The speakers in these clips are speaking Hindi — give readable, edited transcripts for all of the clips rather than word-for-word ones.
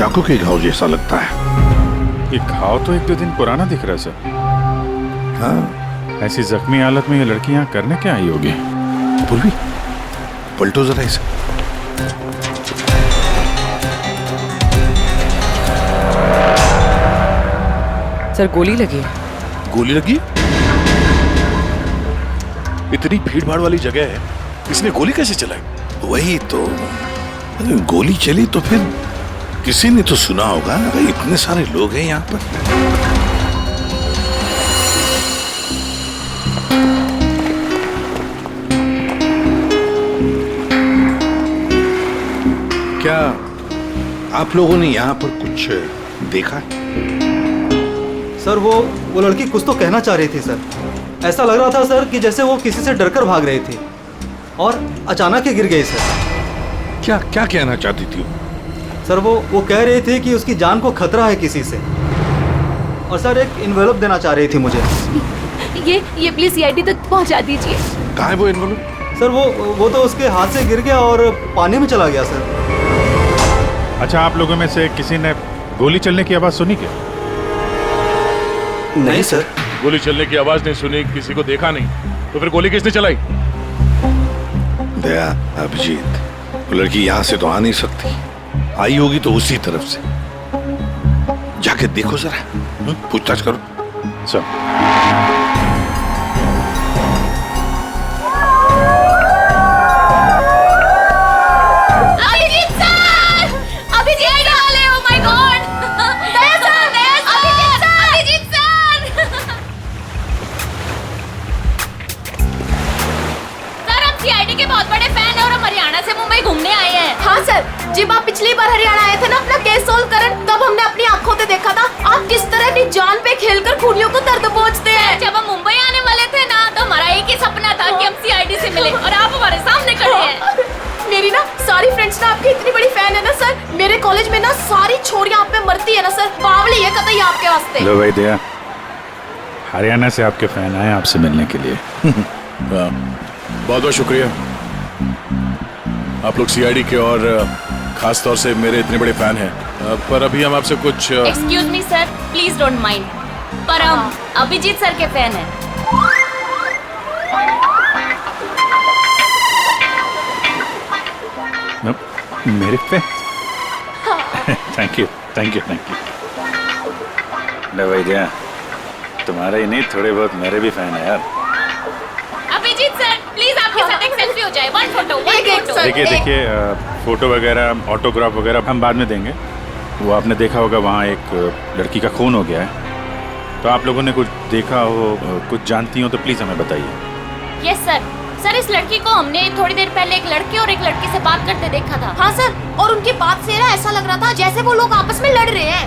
चाकू के घाव जैसा लगता है। ये घाव तो 1-2 दिन पुराना दिख रहा है सर। हाँ, ऐसी जख्मी हालत में ये लड़की यहाँ करने क्या आई होगी? पूर्वी, पलटो जरा इसे। सर गोली लगी। गोली लगी? इतनी भीड़ भाड़ वाली जगह है, इसने गोली कैसे चलाई? वही तो, अगर गोली चली तो फिर किसी ने तो सुना होगा। अगर इतने सारे लोग हैं यहाँ पर। क्या आप लोगों ने यहाँ पर कुछ देखा? सर वो लड़की कुछ तो कहना चाह रही थी सर। ऐसा लग रहा था सर कि जैसे वो किसी से डरकर भाग रही थी और अचानक ही गिर गई सर। क्या क्या कहना चाहती थी वो? सर वो कह रही थी कि उसकी जान को खतरा है किसी से, और सर एक इन्वेलप देना चाह रही थी मुझे। ये प्लीज सीआईडी तक पहुंचा दीजिए। कहाँ है वो इन्वेलप? सर वो तो उसके हाथ से गिर गया और पानी में चला गया सर। अच्छा, आप लोगों में से किसी ने गोली चलने की आवाज सुनी क्या? नहीं सर। गोली चलने की आवाज नहीं सुनी, किसी को देखा नहीं, तो फिर गोली किसने चलाई? दया, अभिजीत, वो लड़की यहाँ से तो आ नहीं सकती। आई होगी तो उसी तरफ से। जाके देखो जरा, पूछताछ करो। सर, घूमने आए हैं। हाँ सर, जब आप पिछली बार हरियाणा आए थे ना अपना केस सोल्व करने, तब हमने अपनी आंखों से देखा था आप किस तरह अपनी जान पे खेलकर खूनियों को दर्द पहुंचते हैं। जब हम मुंबई आने वाले थे ना, तो हमारा एक ही सपना था कि हम सीआईडी से मिले, और आप हमारे सामने खड़े हैं। मेरी ना सारी फ्रेंड्स ना आपकी इतनी बड़ी फैन है ना सर। मेरे कॉलेज में ना सारी छोरियां आप पे मरती है ना सर। बावली है कतई आपके वास्ते। लो भाई दया, हरियाणा से आपके फैन आए आपसे मिलने के लिए। बहुत बहुत शुक्रिया। आप लोग सीआईडी के और खास तौर से मेरे इतने बड़े फैन हैं, पर अभी हम आपसे कुछ excuse me sir, please don't mind, पर हम अभिजीत सर के फैन हैं। मेरे फैन? Thank you. लो भाई दया, तुम्हारा ही नहीं, थोड़े बहुत मेरे भी फैन है यार। अभिजीत सर प्लीज आपके साथ एक सेल्फी हो जाए। One photo. देखिए, फोटो वगैरह, ऑटोग्राफ वगैरह हम बाद में देंगे। वो आपने देखा होगा वहाँ एक लड़की का खून हो गया है, तो आप लोगों ने कुछ देखा हो, कुछ जानती हो तो प्लीज हमें बताइए। यस सर, इस लड़की को हमने थोड़ी देर पहले एक लड़के और एक लड़की से बात करते देखा था। हाँ सर, और उनकी बात से ना ऐसा लग रहा था जैसे वो लोग आपस में लड़ रहे हैं।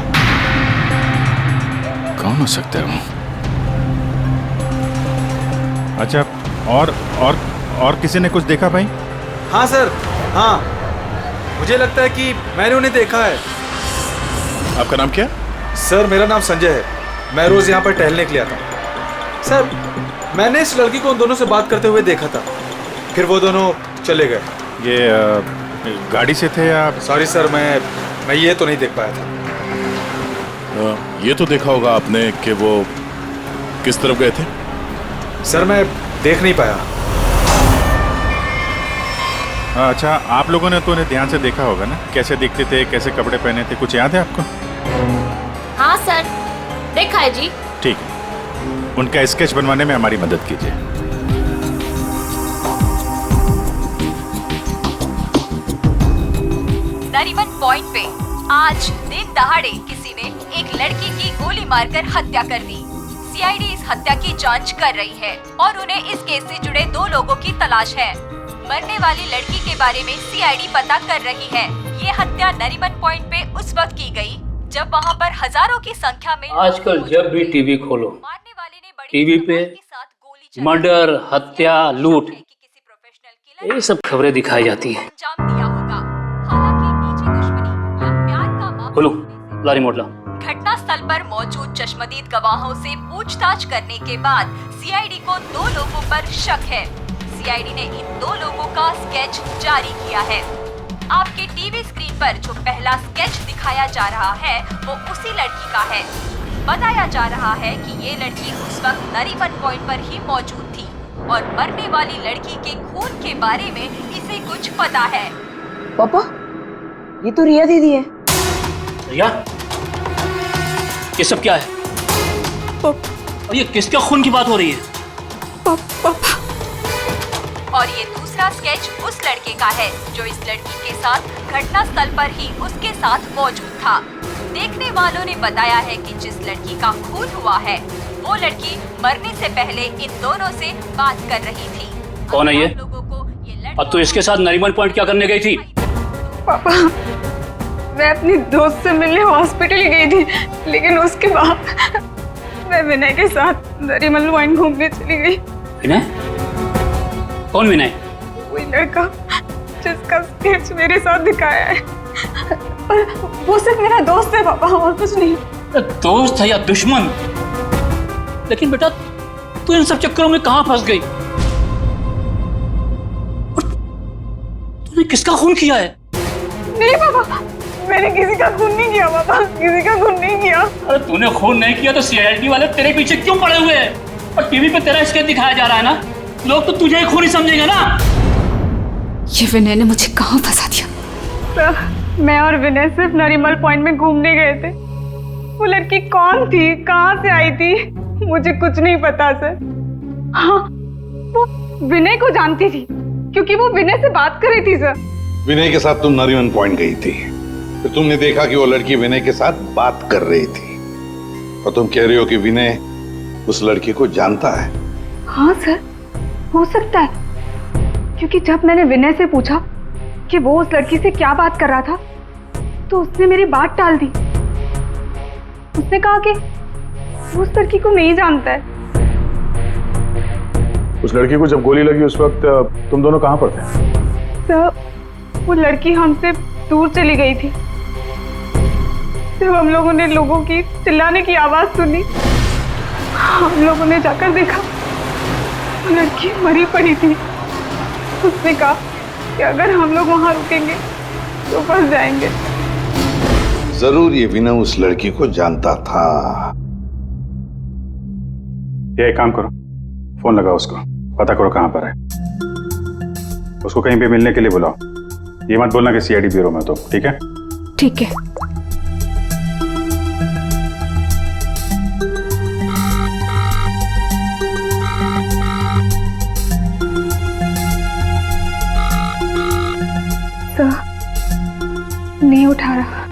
कौन हो सकता है वो? अच्छा, और किसी ने कुछ देखा भाई? हाँ सर, हाँ, मुझे लगता है कि मैंने उन्हें देखा है। आपका नाम क्या? सर मेरा नाम संजय है। मैं रोज यहाँ पर टहलने के लिए आता हूँ। सर मैंने इस लड़की को उन दोनों से बात करते हुए देखा था, फिर वो दोनों चले गए। ये गाड़ी से थे या? सॉरी सर, मैं ये तो नहीं देख पाया था। ये तो देखा होगा आपने कि वो किस तरफ गए थे? सर मैं देख नहीं पाया। अच्छा, आप लोगों ने तो उन्हें ध्यान से देखा होगा ना, कैसे दिखते थे, कैसे कपड़े पहने थे, कुछ याद है आपको? हाँ सर, देखा है जी। ठीक है, उनका स्केच बनवाने में हमारी मदद कीजिए। नरीमन पॉइंट पे आज दिन दहाड़े किसी ने एक लड़की की गोली मारकर हत्या कर दी। सीआईडी इस हत्या की जांच कर रही है और उन्हें इस केस से जुड़े 2 लोगों की तलाश है। मरने वाली लड़की के बारे में सीआईडी पता कर रही है। ये हत्या नरीमन पॉइंट पे उस वक्त की गई जब वहाँ पर हजारों की संख्या में आजकल जब भी टीवी खोलो, मारने वाले ने बड़ी टीवी पे मर्डर, हत्या, लूट, ये सब खबरें दिखाई जाती हैं। अंजाम दिया होगा। हालांकि निजी दुश्मनी या प्यार का मामला खोलो, लारी मोटला। घटना स्थल पर मौजूद चश्मदीद गवाहों से पूछताछ करने के बाद सीआईडी को 2 लोगों पर शक है। सीआईडी ने इन 2 लोगों का स्केच जारी किया है। आपके टीवी स्क्रीन पर जो पहला स्केच दिखाया जा रहा है वो उसी लड़की का है। बताया जा रहा है कि ये लड़की उस वक्त नरीमन पॉइंट पर ही मौजूद थी और मरने वाली लड़की के खून के बारे में इसे कुछ पता है। पापा, ये तो रिया दीदी है। रिया, ये सब क्या है? और ये किसके खून की बात हो रही है? पापा। और ये दूसरा स्केच उस लड़के का है जो इस लड़की के साथ घटना स्थल पर ही उसके साथ मौजूद था। देखने वालों ने बताया है कि जिस लड़की का खून हुआ है वो लड़की मरने से पहले इन दोनों से बात कर रही थी। कौन है ये? लोगों को ये और तू इसके साथ नरीमन पॉइंट क्या करने गई थी? पापा, मैं अपनी दोस्त से मिलने हॉस्पिटल गई थी, लेकिन उसके बाद मैं विनय के साथ नरीमन पॉइंट घूमने चली गई। विनय? कौन विनय? वही लड़का जिसका स्केच मेरे साथ दिखाया है। पर वो सिर्फ मेरा दोस्त है पापा, और कुछ नहीं। दोस्त है या दुश्मन? लेकिन बेटा, तू इन सब चक्करों में कहां फंस गई? तूने किसका खून किया है? नहीं पापा, मैंने किसी का खून नहीं किया पापा, किसी का खून नहीं किया। अरे तूने खून नहीं किया तो सीआईडी वाले तेरे पीछे क्यों पड़े हुए हैं? और टीवी पे तेरा स्केच दिखाया जा रहा है ना, लोग तो तुझे ही खूनी समझेंगे ना। ये विनय ने मुझे कहाँ फंसा दिया? सर, मैं और विनय सिर्फ नरीमन पॉइंट में घूमने गए थे। वो लड़की कौन थी, कहाँ से आई थी, मुझे कुछ नहीं पता सर। हाँ, वो विनय को जानती थी क्योंकि वो विनय से बात कर रही थी सर। विनय के साथ तुम नरीमन पॉइंट गई थी, फिर तुमने देखा कि वो लड़की विनय के साथ बात कर रही थी, और तुम कह रही हो कि विनय उस लड़की को जानता है। हाँ सर, हो सकता है, क्योंकि जब मैंने विनय से पूछा कि वो उस लड़की से क्या बात कर रहा था तो उसने मेरी बात टाल दी। उसने कहा कि वो उस लड़की को नहीं जानता है। उस लड़की को जब गोली लगी उस वक्त तुम दोनों कहाँ पर थे? सर, वो लड़की हमसे दूर चली गई थी। जब हम लोगों ने लोगों की चिल्लाने की आवाज सुनी, हम लोगों ने जाकर देखा वो लड़की मरी पड़ी थी। उसने कहा कि अगर हम लोग वहां रुकेंगे तो फंस जाएंगे। जरूर ये विनय उस लड़की को जानता था। ये एक काम करो, फोन लगाओ उसको, पता करो कहां पर है। उसको कहीं पे मिलने के लिए बुलाओ। ये मत बोलना कि सीआईडी ब्यूरो में तो, ठीक है? ठीक है। नहीं उठा रहा।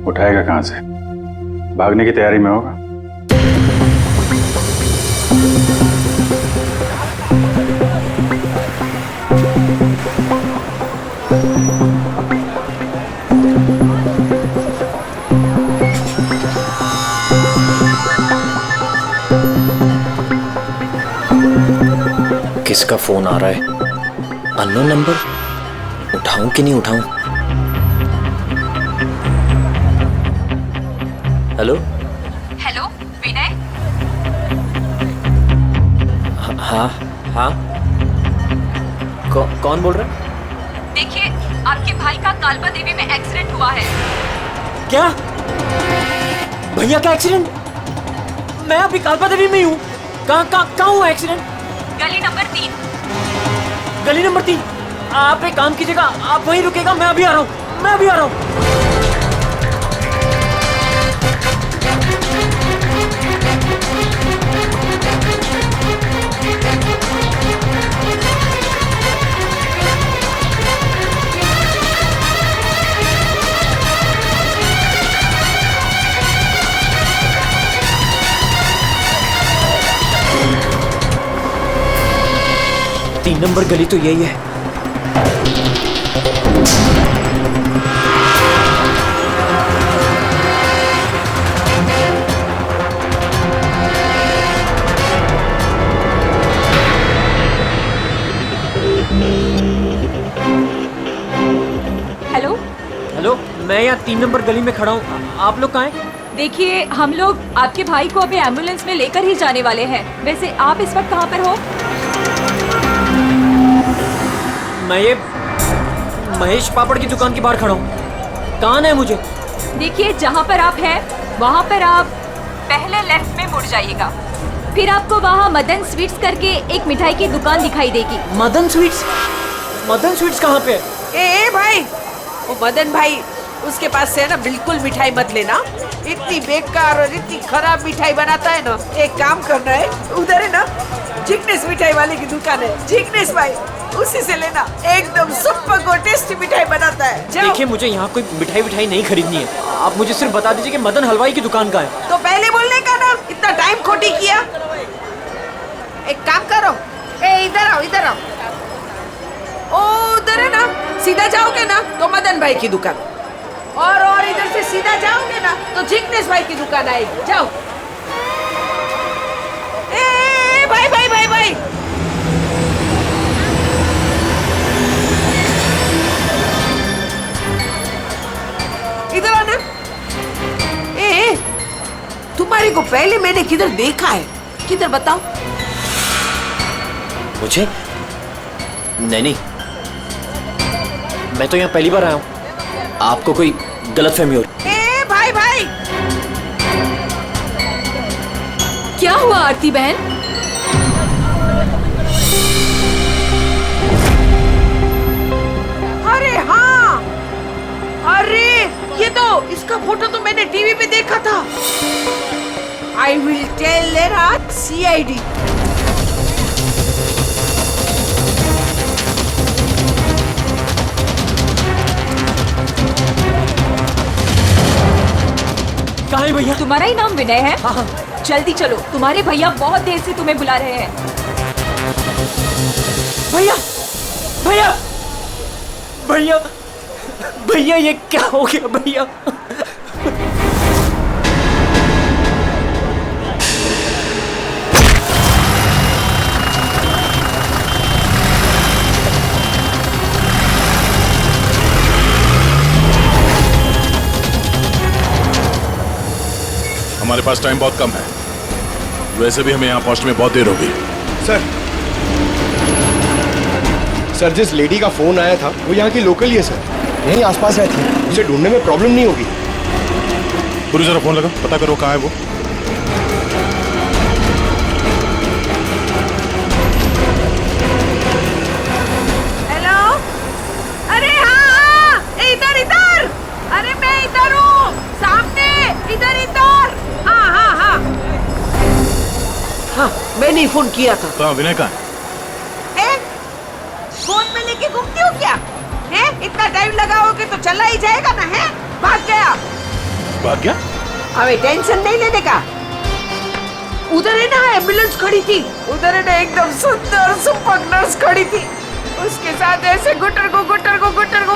उठाएगा कहां से? भागने की तैयारी में होगा। किसका फोन आ रहा है? Unknown number. उठाऊं कि नहीं उठाऊं? हेलो? हेलो विनय? हाँ हाँ, कौन बोल रहा है? देखिए, आपके भाई का कालबा देवी में एक्सीडेंट हुआ है। क्या? भैया का एक्सीडेंट? मैं अभी कालबा देवी में ही हूँ। कहाँ हुआ एक्सीडेंट? गली नंबर 3। गली नंबर 3? आप एक काम कीजिएगा, आप वहीं रुकेगा, मैं अभी आ रहा हूँ। तीन नंबर गली तो यही है। हेलो? हेलो, मैं यहाँ 3 नंबर गली में खड़ा हूँ। आप लोग कहाँ हैं? देखिए, हम लोग आपके भाई को अभी एम्बुलेंस में लेकर ही जाने वाले हैं। वैसे आप इस वक्त कहाँ पर हो? मैं ये महेश पापड़ की दुकान के बाहर खड़ा हूँ। कहाँ है मुझे? देखिए, जहाँ पर आप हैं वहाँ पर आप पहले लेफ्ट में मुड़ जाइएगा। फिर आपको वहाँ मदन स्वीट्स करके एक मिठाई की दुकान दिखाई देगी। मदन स्वीट्स? मदन स्वीट्स कहाँ पे? ए भाई, वो मदन भाई, उसके पास से है ना बिल्कुल मिठाई मत लेना। इतनी बेकार और इतनी खराब मिठाई बनाता है ना। एक काम करना है, उधर है ना जिग्नेश मिठाई वाले की दुकान है, जिग्नेश भाई, उसी से लेना। एकदम सुपर और टेस्टी मिठाई बनाता है। देखिए, मुझे यहाँ कोई मिठाई नहीं खरीदनी है। आप मुझे सिर्फ बता दीजिए कि मदन हलवाई की दुकान कहाँ है। तो पहले बोलने का ना, इतना टाइम खोटी किया। एक काम करो, इधर आओ, इधर आओ। ओ उधर है ना, सीधा जाओगे ना तो मदन भाई की दुकान, और इधर से सीधा जाओगे ना तो जिग्नेश भाई की दुकान आएगी। जाओ। ए भाई भाई भाई भाई, इधर आना। ए तुम्हारे को पहले मैंने किधर देखा है? किधर बताओ? मुझे? नहीं, मैं तो यहाँ पहली बार आया हूँ। आपको कोई गलतफहमी हो रही? ए भाई भाई, क्या हुआ आरती बहन? अरे हाँ, अरे ये तो, इसका फोटो तो मैंने टीवी पे देखा था। I will tell their CID। कहाँ है भैया? तुम्हारा ही नाम विनय है? हाँ हाँ। जल्दी चलो, तुम्हारे भैया बहुत देर से तुम्हें बुला रहे हैं। भैया भैया भैया भैया, ये क्या हो गया भैया? हमारे पास टाइम बहुत कम है, वैसे भी हमें यहाँ पहुँचने में बहुत देर होगी। सर, जिस लेडी का फोन आया था वो यहाँ की लोकल ही है सर, यहीं आसपास रहती है, उसे ढूंढने में प्रॉब्लम नहीं होगी। पूरी जरा फोन लगा, पता करो कहाँ है वो। हेलो, अरे हाँ, इधर इधर, अरे मैं इधर हूँ, सामने, इधर इधर। हाँ हाँ हाँ हाँ, मैंने ही फोन किया था। कहाँ विनय कहाँ है? फोन में लेके घूमती हो क्या? है? इतना टाइम लगाओगे तो चला ही जाएगा ना। है? भाग गया। भाग गया? अबे टेंशन नहीं लेने का। उधर है ना एम्बुलेंस खड़ी थी, उधर है ना एकदम सुंदर सुपर नर्स खड़ी थी, उसके साथ ऐसे गुटर को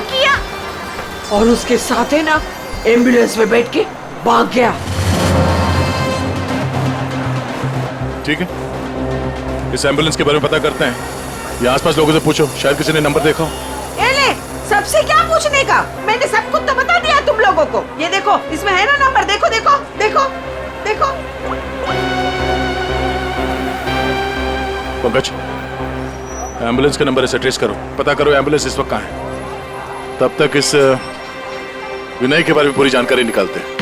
किया, और उसके साथ है ना एम्बुलेंस में बैठ के भाग गया। ठीक है, इस एम्बुलेंस के बारे में पता करते हैं। ये आसपास लोगों से पूछो, शायद किसी ने नंबर देखा हो। ले, सबसे क्या पूछने का? मैंने सब कुछ तो बता दिया तुम लोगों को। ये देखो, इसमें है ना नंबर, देखो देखो देखो देखो। पंकज, एम्बुलेंस का नंबर इसे ट्रेस करो, पता करो एम्बुलेंस इस वक्त कहाँ है। तब तक इस विनय के बारे में पूरी जानकारी निकालते हैं।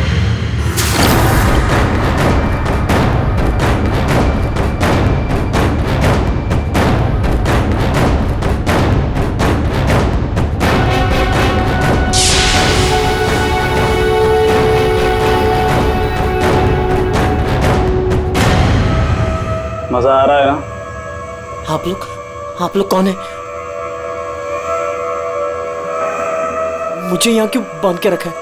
मजा आ रहा है ना? आप लोग कौन है? मुझे यहाँ क्यों बांध के रखा है?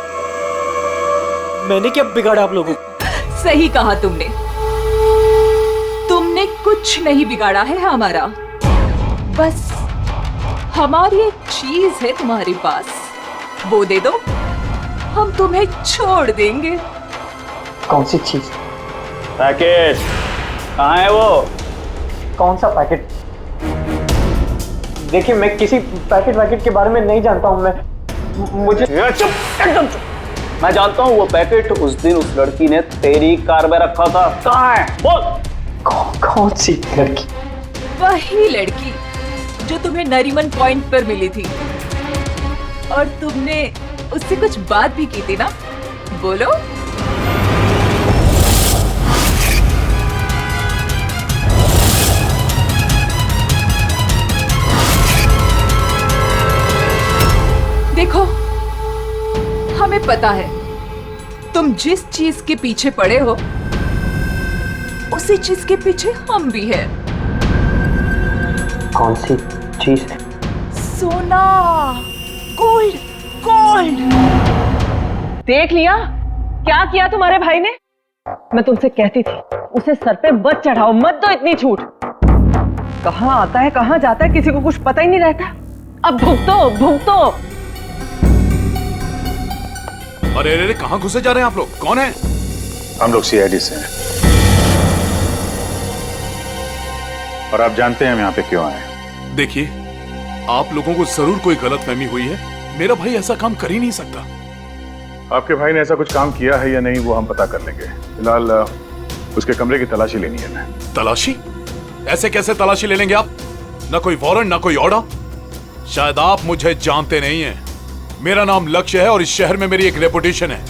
मैंने क्या बिगाड़ा आप लोगों को? सही कहा तुमने कुछ नहीं बिगाड़ा है हमारा। बस हमारी एक चीज है तुम्हारे पास, वो दे दो, हम तुम्हें छोड़ देंगे। कौन सी चीज? पैकेट कहाँ है वो? कौन सा पैकेट? देखिए, मैं किसी पैकेट के बारे में नहीं जानता हूँ। मुझे चुप, एकदम चुप। मैं जानता हूँ वो पैकेट उस दिन उस लड़की ने तेरी कार में रखा था। कहाँ है बोल? कौन सी लड़की? वही लड़की जो तुम्हें नरीमन पॉइंट पर मिली थी, और तुमने उससे कुछ बात भी की थी ना, बोलो। देखो, हमें पता है तुम जिस चीज के पीछे पड़े हो उसी चीज के पीछे हम भी हैं। कौन सी चीज? सोना, गोल्ड, गोल्ड। देख लिया क्या किया तुम्हारे भाई ने? मैं तुमसे कहती थी उसे सर पे मत चढ़ाओ, मत दो इतनी छूट। कहाँ आता है कहाँ जाता है किसी को कुछ पता ही नहीं रहता। अब भुगतो भुगतो। अरे अरे कहाँ घुसे जा रहे हैं आप लोग? कौन है? हम लोग सीआईडी से हैं, और आप जानते हैं हम यहाँ पे क्यों आए हैं। देखिए, आप लोगों को जरूर कोई गलतफहमी हुई है। मेरा भाई ऐसा काम कर ही नहीं सकता। आपके भाई ने ऐसा कुछ काम किया है या नहीं वो हम पता कर लेंगे। फिलहाल उसके कमरे की तलाशी लेनी है। मैं तलाशी? ऐसे कैसे तलाशी ले लेंगे आप? ना कोई वारंट ना कोई ऑर्डर। शायद आप मुझे जानते नहीं हैं। मेरा नाम लक्ष्य है और इस शहर में मेरी एक रेपुटेशन है।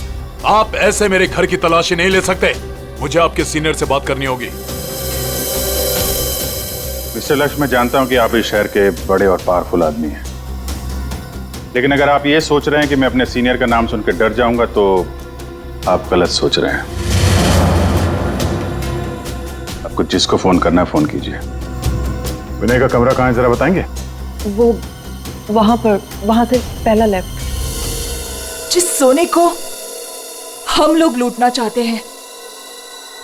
आप ऐसे मेरे घर की तलाशी नहीं ले सकते। मुझे आपके सीनियर से बात करनी होगी। मिस्टर लक्ष्य, मैं जानता हूं कि आप इस शहर के बड़े और पावरफुल आदमी हैं, लेकिन अगर आप ये सोच रहे हैं कि मैं अपने सीनियर का नाम सुनकर डर जाऊंगा तो आप गलत सोच रहे हैं। आपको जिसको फोन करना है फोन कीजिए। विनय का कमरा कहाँ है जरा बताएंगे? वो वहां पर, वहां से पहला लेफ्ट। जिस सोने को हम लोग लूटना चाहते हैं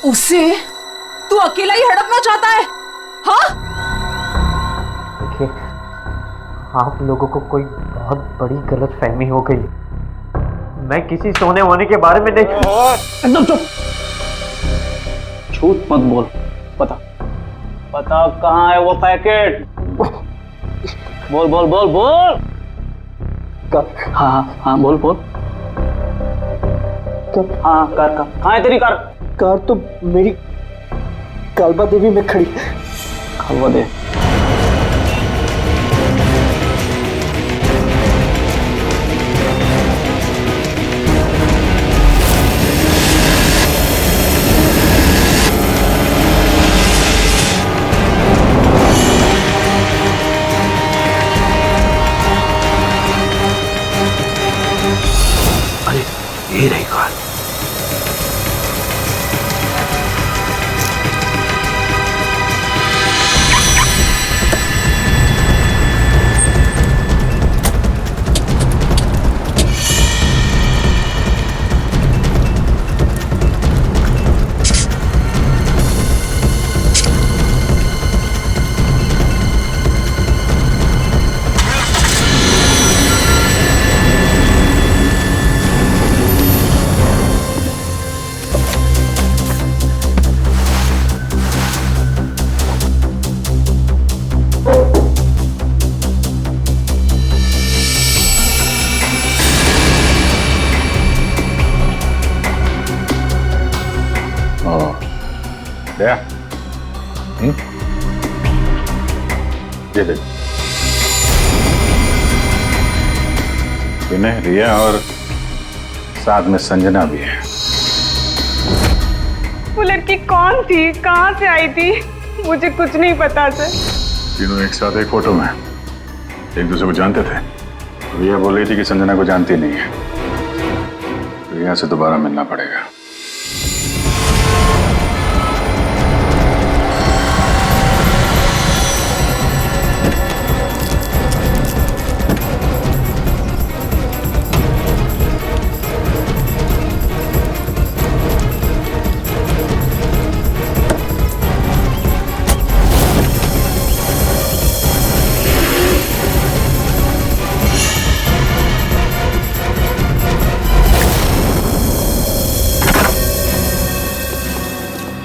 उसे तू अकेला ही हड़पना चाहता है? हाँ? देखिए, आप लोगों को कोई बहुत बड़ी गलतफहमी हो गई। मैं किसी सोने वोने के बारे में नहीं। एकदम चुप, झूठ मत बोल। पता कहाँ है वो पैकेट? बोल बोल बोल बोल। हाँ बोल बोल। हाँ, कार कहाँ है तेरी? कार तो मेरी कालबा देवी में खड़ी। कालबा देवी? ये रही कार। दया, ये देख, विनय, रिया और साथ में संजना भी है। वो लड़की कौन थी, कहाँ से आई थी? मुझे कुछ नहीं पता सर। तीनों एक साथ एक फोटो में एक दूसरे को जानते थे। रिया बोल रही थी कि संजना को जानती नहीं है। रिया से दोबारा मिलना पड़ेगा।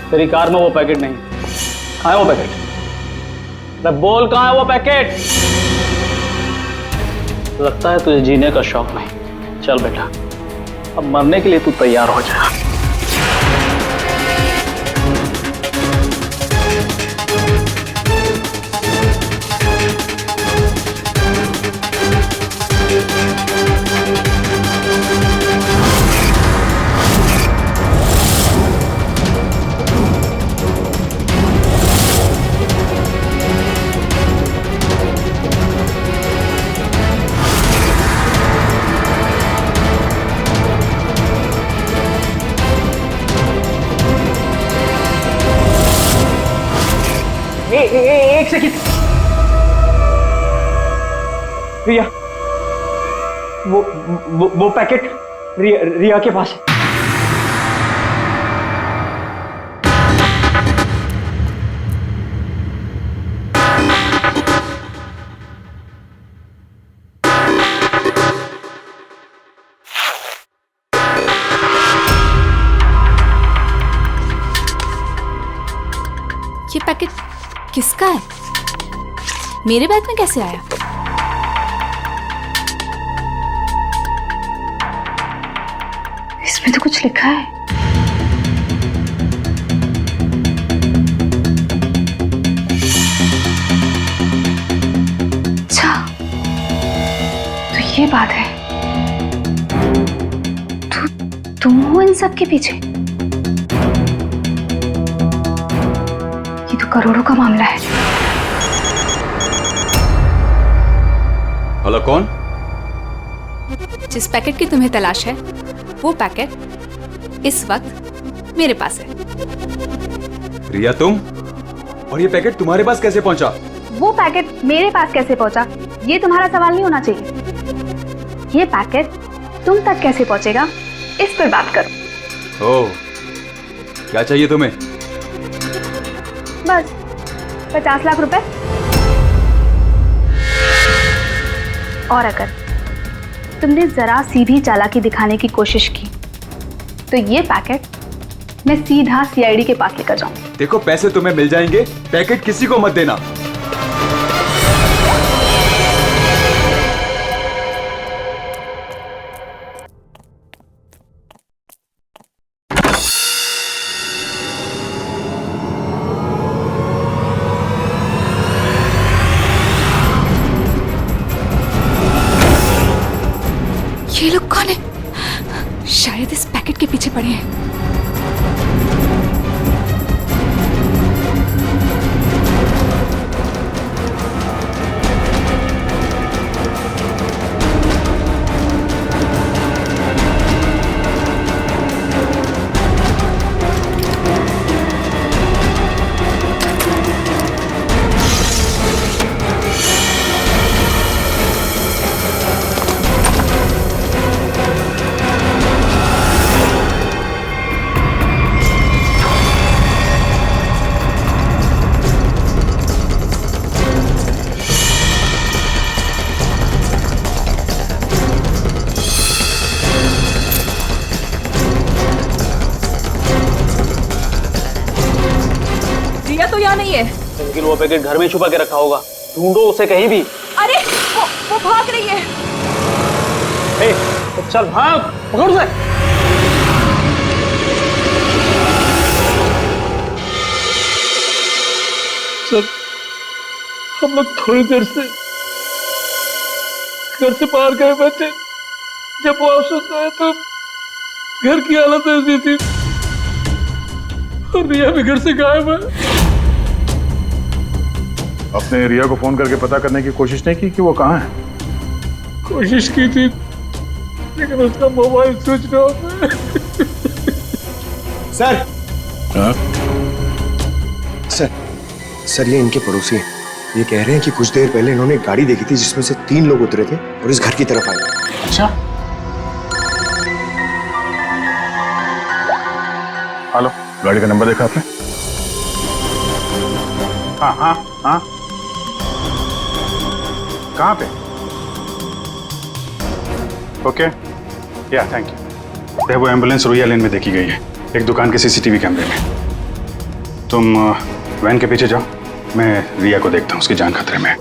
तेरी कार में वो पैकेट नहीं। कहाँ है वो पैकेट? अरे बोल, कहाँ है वो पैकेट? लगता है तुझे जीने का शौक नहीं। चल बेटा, अब मरने के लिए तू तैयार हो जा। एक सेकंड। रिया, वो पैकेट रिया के पास है। ये पैकेट किसका है? मेरे बैग में कैसे आया? इसमें तो कुछ लिखा है। अच्छा, तो ये बात है। तुम हो इन सब के पीछे? ये तो करोड़ों का मामला है। हेलो, कौन? जिस पैकेट की तुम्हें तलाश है वो पैकेट इस वक्त मेरे पास है। रिया, तुम? और ये पैकेट तुम्हारे पास कैसे पहुंचा? वो पैकेट मेरे पास कैसे पहुंचा ये तुम्हारा सवाल नहीं होना चाहिए। ये पैकेट तुम तक कैसे पहुंचेगा इस पर बात करो। ओह, क्या चाहिए तुम्हें? बस 50 लाख रुपए। और अगर तुमने जरा सी भी चालाकी दिखाने की कोशिश की तो ये पैकेट मैं सीधा सीआईडी के पास लेकर जाऊं। देखो, पैसे तुम्हें मिल जाएंगे, पैकेट किसी को मत देना। ये लोग कौन है? शायद इस पैकेट के पीछे पड़े हैं। तो यहाँ नहीं है। लेकिन वो पैकेट घर में छुपा के रखा होगा, ढूंढो उसे कहीं भी। अरे वो भाग रही है। ए, चल भाग, पकड़ उसे। सर, हम लोग थोड़ी देर से घर से बाहर गए बैठे, जब वापस आए तो घर की हालत ऐसी थी और रिया भी घर से गायब है। आपने रिया को फोन करके पता करने की कोशिश नहीं की कि वो कहाँ है? कोशिश की थी लेकिन उसका मोबाइल स्विच ऑफ है। सर, सर ये इनके पड़ोसी हैं। ये कह रहे हैं कि कुछ देर पहले इन्होंने एक गाड़ी देखी थी जिसमें से 3 लोग उतरे थे और इस घर की तरफ आए। अच्छा, हेलो, गाड़ी का नंबर देखा आपने? हाँ हाँ हाँ, कहाँ पे? ओके, या थैंक यू। वो एम्बुलेंस रोया लेन में देखी गई है, एक दुकान के सीसीटीवी कैमरे में। तुम वैन के पीछे जाओ, मैं रिया को देखता हूँ, उसकी जान खतरे में है।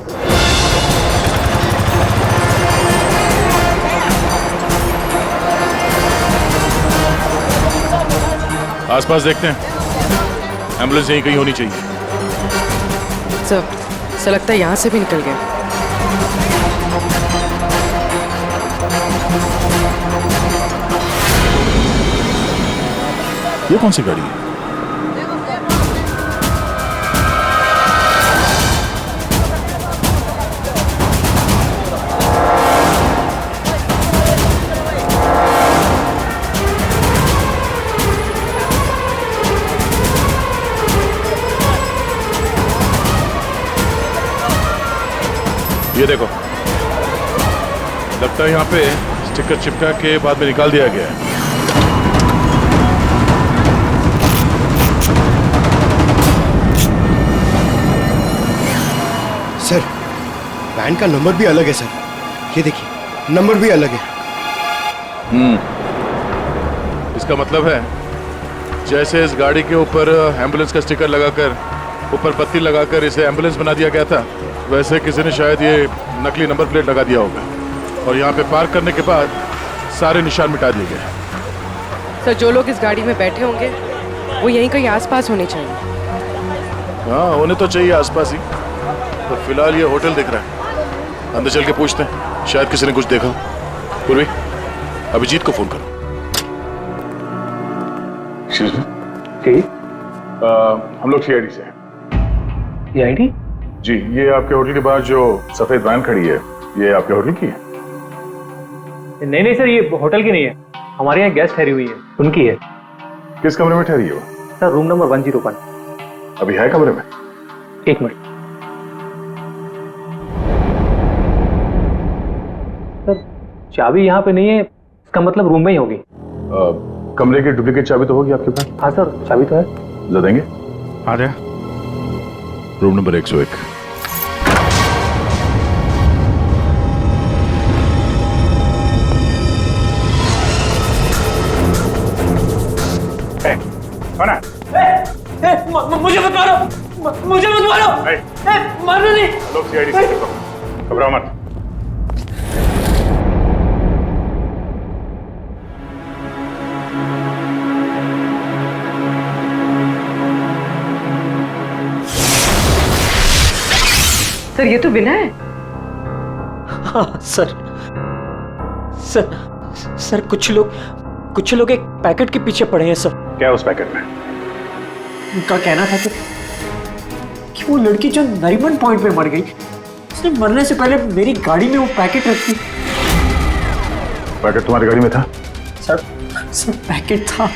आसपास देखते हैं, एम्बुलेंस यहीं कहीं होनी चाहिए। सर लगता है यहाँ से भी निकल गए। ये कौन सी गाड़ी है? ये देखो, लगता है यहाँ पे स्टिकर चिपका के बाद में निकाल दिया गया है। सर, वैन का नंबर भी अलग है सर। ये देखिए, नंबर भी अलग है। इसका मतलब है जैसे इस गाड़ी के ऊपर एम्बुलेंस का स्टिकर लगाकर, ऊपर पत्ती लगाकर इसे एम्बुलेंस बना दिया गया था, वैसे किसी ने शायद ये नकली नंबर प्लेट लगा दिया होगा और यहाँ पे पार्क करने के बाद सारे निशान मिटा दिए गए। सर, जो लोग इस गाड़ी में बैठे होंगे वो यहीं कहीं आसपास होने चाहिए। हाँ, होने तो चाहिए आसपास ही। तो फिलहाल ये होटल दिख रहा है, अंदर चल के पूछते हैं, शायद किसी ने कुछ देखा। पूर्वी, अभिजीत को फोन करो। हम लोग सीआईडी से हैं। सीआईडी? जी, ये आपके होटल के बाहर जो सफेद वैन खड़ी है, ये आपके होटल की है? नहीं नहीं सर, ये होटल की नहीं है, हमारे यहाँ गेस्ट ठहरी हुई है, उनकी है। किस कमरे में ठहरी है वो? Sir, room number 101। अभी है कमरे में? एक मिनट सर, चाबी यहाँ पे नहीं है, इसका मतलब रूम में ही होगी। कमरे की डुप्लीकेट चाबी तो होगी आपके पास? हाँ सर, चाबी तो है। ला देंगे? आ जाए। Room number 101। कौन है? मुझे मत मारो, मुझे मत मारो, मारो नहीं। लोग सीआईडी से देखो, घबराओ मत। सर, ये तो विनय है। हाँ सर, सर कुछ लोग एक पैकेट के पीछे पड़े हैं सर। क्या उस पैकेट में? उनका कहना था कि वो लड़की जो नरीमन पॉइंट पे मर गई, उसने मरने से पहले मेरी गाड़ी में वो पैकेट रखी। पैकेट तुम्हारी गाड़ी में था? सर पैकेट था।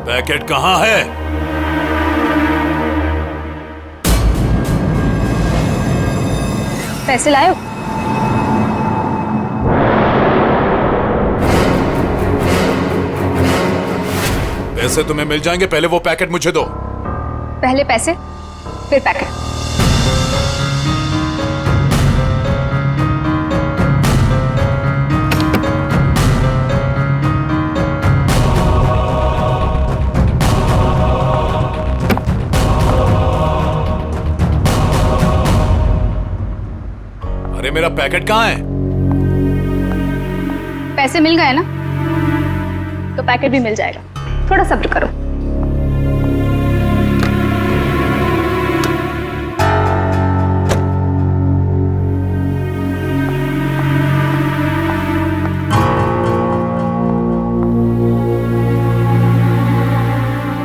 पैकेट कहाँ है? पैसे लाए? पैसे तुम्हें मिल जाएंगे, पहले वो पैकेट मुझे दो। पहले पैसे, फिर पैकेट। अरे मेरा पैकेट कहाँ है? पैसे मिल गए ना, तो पैकेट भी मिल जाएगा। थोड़ा सब्र करो।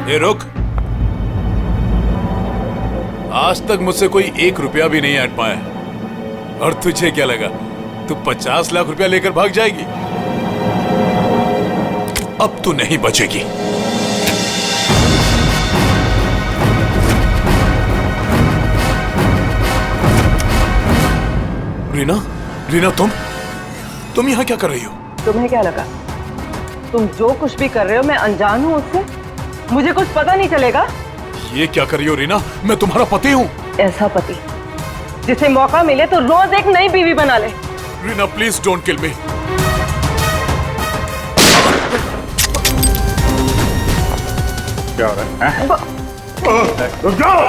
ए रुक, आज तक मुझसे कोई 1 रुपया भी नहीं ऐड पाया, और तुझे क्या लगा तू 50 लाख रुपया लेकर भाग जाएगी? अब तू नहीं बचेगी। रीना, रीना तुम यहाँ क्या कर रही हो? तुम्हें क्या लगा तुम जो कुछ भी कर रहे हो मैं अनजान हूँ उससे? मुझे कुछ पता नहीं चलेगा? ये क्या कर रही हो रीना? मैं तुम्हारा पति हूँ। ऐसा पति जिसे मौका मिले तो रोज एक नई बीवी बना ले। रीना प्लीज डोंट किल मी। क्या हो रहा है? रुक जाओ!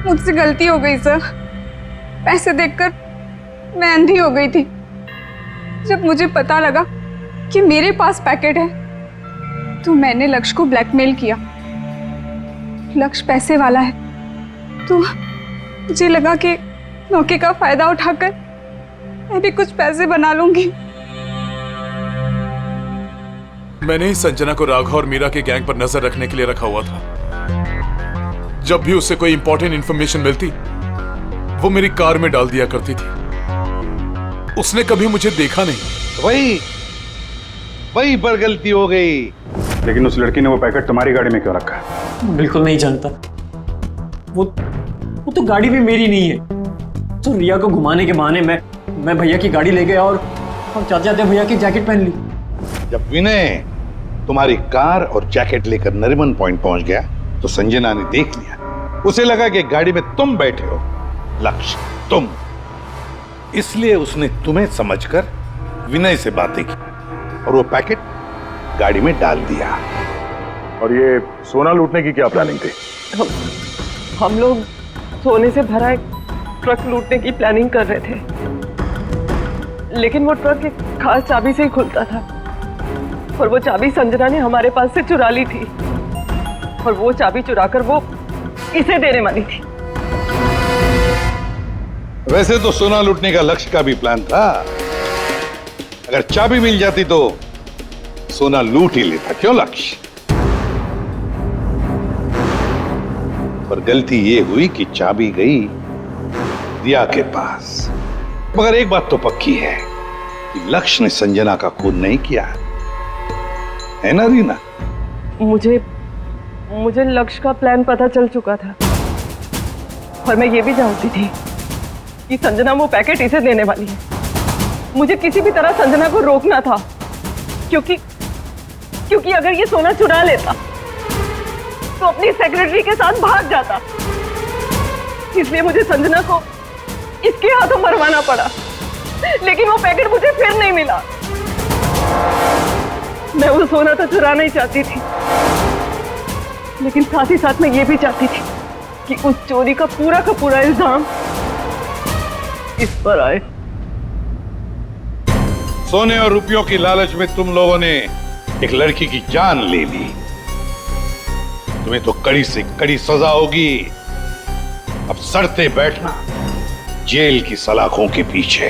मुझसे गलती हो गई सर। पैसे देखकर मैं अंधी हो गई थी। जब मुझे पता लगा कि मेरे पास पैकेट है तो मैंने लक्ष्य को ब्लैकमेल किया। लक्ष्य पैसे वाला है तो मुझे लगा कि मौके का फायदा उठाकर मैं भी कुछ पैसे बना लूंगी। मैंने ही संजना को राघव और मीरा के गैंग पर नजर रखने के लिए रखा हुआ था। जब भी उससे कोई इंपॉर्टेंट इंफॉर्मेशन मिलती वो मेरी कार में डाल दिया करती थी। उसने कभी मुझे देखा नहीं। वही पर गलती हो गई। लेकिन उस लड़की ने वो पैकेट तुम्हारी गाड़ी में क्यों रखा है? बिल्कुल नहीं जानता। वो तो गाड़ी भी मेरी नहीं है। तो रिया को घुमाने के बहाने मैं भैया की गाड़ी ले गया और जाते जाते भैया की जैकेट पहन ली। जब विनय तुम्हारी कार और जैकेट लेकर नरीमन पॉइंट पहुंच गया तो संजना ने देख लिया। उसे लगा कि गाड़ी में तुम बैठे हो, लक्ष्य तुम, इसलिए उसने तुम्हें समझकर विनय से बातें की और वो पैकेट गाड़ी में डाल दिया। और ये सोना लूटने की क्या प्लानिंग थी? हम लोग सोने से भरा एक ट्रक लूटने की प्लानिंग कर रहे थे, लेकिन वो ट्रक एक खास चाबी से ही खुलता था और वो चाबी संजना ने हमारे पास से चुरा ली थी और वो चाबी चुराकर वो इसे देने वाली थी। वैसे तो सोना लूटने का लक्ष्य का भी प्लान था। अगर चाबी मिल जाती तो सोना लूट ही लेता, क्यों लक्ष्य? पर गलती ये हुई कि चाबी गई रिया के पास। मगर एक बात तो पक्की है कि लक्ष्य ने संजना का खून नहीं किया, है ना रीना? मुझे लक्ष्य का प्लान पता चल चुका था और मैं ये भी जानती थी कि संजना वो पैकेट इसे देने वाली है। मुझे किसी भी तरह संजना को रोकना था क्योंकि अगर ये सोना चुरा लेता तो अपनी सेक्रेटरी के साथ भाग जाता। इसलिए मुझे संजना को इसके हाथों मरवाना पड़ा, लेकिन वो पैकेट मुझे फिर नहीं मिला। मैं वो सोना तो चुराना ही चाहती थी, लेकिन साथ ही साथ मैं ये भी चाहती थी कि उस चोरी का पूरा इल्जाम इस पर आए। सोने और रुपयों की लालच में तुम लोगों ने एक लड़की की जान ले ली। तुम्हें तो कड़ी से कड़ी सजा होगी। अब सड़ते बैठना जेल की सलाखों के पीछे।